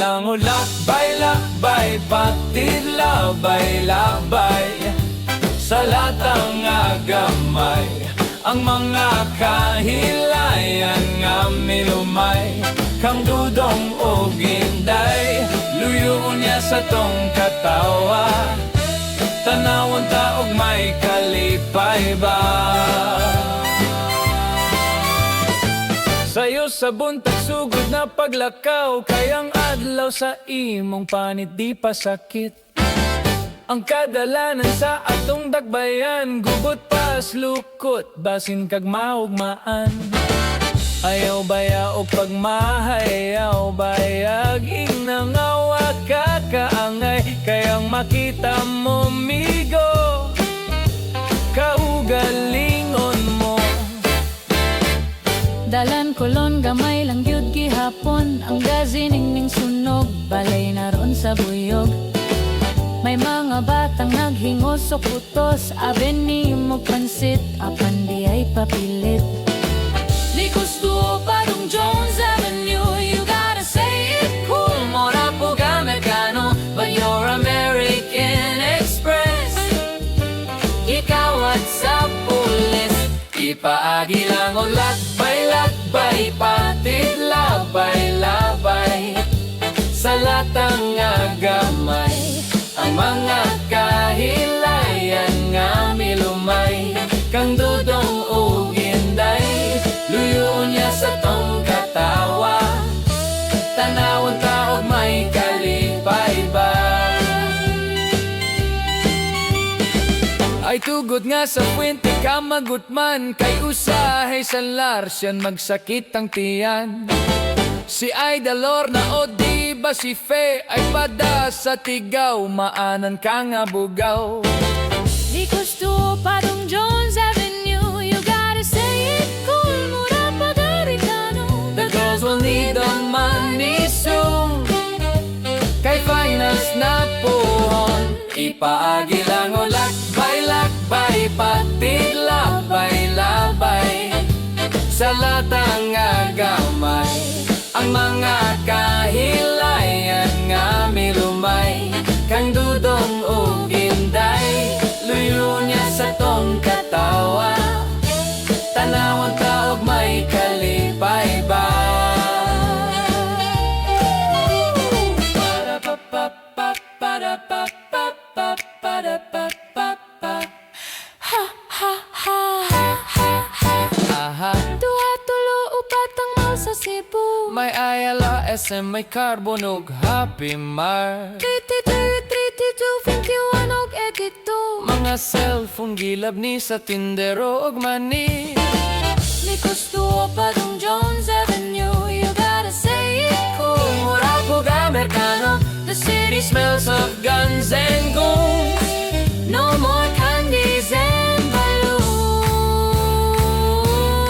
lang o lakbay-lakbay, patid labay-labay, sa latang agamay, ang mga kahilayan nga minumay, kang dudong o ginday, luyo niya sa tong katawa, tanawon taog may kalipay ba. Sayo sa buntag sugod na paglakaw, kayang adlaw sa imong panit di pa sakit. Ang kadalanan sa atong dagbayan, gubot pas lukot, basin kag maugmaan. Ayaw baya o pagmahay, ayaw bayag inangawa kakaangay, kayang makita mo migo, kaugalingon mo. Dalan kolon gamay lang gyud gihapon, ang gaziningning sunog, balay naroon sa buyog. May mga batang naghingos o putos, aben ni mo pansit, apan di ay papilit. Di gusto pa dong Jones Avenue, you gotta say it cool, mora po Amerikano, but you're American Express. Ikaw at sa pulis, ipaagi lang o lakbay-lakbay, patid labay-labay, sa latang agamay, ang mga kahilayan nga milumay, kang dudong o ginday, luyo niya sa tong katawa, tanawon taog may kalipay ba. Ay tugod nga sa puwente ka magutman, kay usahay sa larsyan magsakit ang tiyan. Si Idalor na o di ba si Fe ay pada sa tigaw, maanan ka nga bugaw. Di gusto pa dong Jones Avenue, you gotta say it cool, mura pag Amerikano. The girls will need the money soon, kay finals na puhon. Ipaagi lang o lakbay-lakbay, patid labay-labay, sa latang agamay, ang mga kahilayan nga milumay, kang dudong o ginday, luyo niya sa tong katawa, tanawon taog may kalipay ba. Sa Cebu, may Ayala, SM, may Carbon ug Happy Mart, 33, 32, 21 og edito. mga cellphone gilab ni sa tindero ug mani. Di gusto pa dong Jones Avenue, you gotta say it cool, mura Pug Amerikano, the city smells of guns and goons, no more candies and balloons.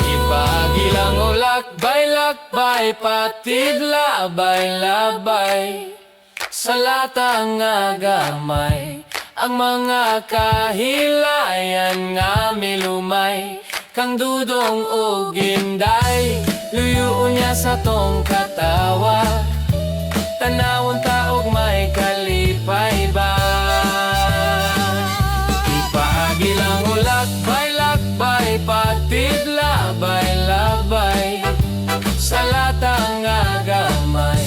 ipaagi lang o lakbay-lakbay, patid labay-labay, sa latang agamay, ang mga kahilayan nga milumay, kang dudong o ginday, luyo niya sa tong katawa, tanawon taog may kalipay ba. Ipaagi lang o lakbay-lakbay, patid labay-labay, sa latang agamay,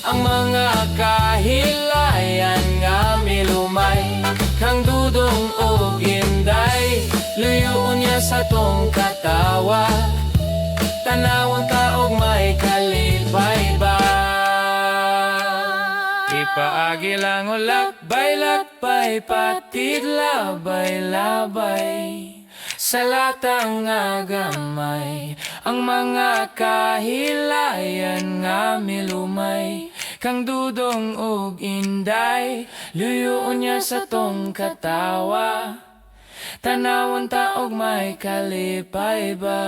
ang mga kahilayan nga milumay, kang dudong o ginday, luyo niya sa tong katawa, tanawon taog may kalipay ba. Ipaagi lang o lakbay-lakbay, patid labay-labay, sa latang agamay, ang mga kahilayan nga milumay, kang dudong og inday, luyo niya sa tong katawa, tanawon taog may kalipay ba.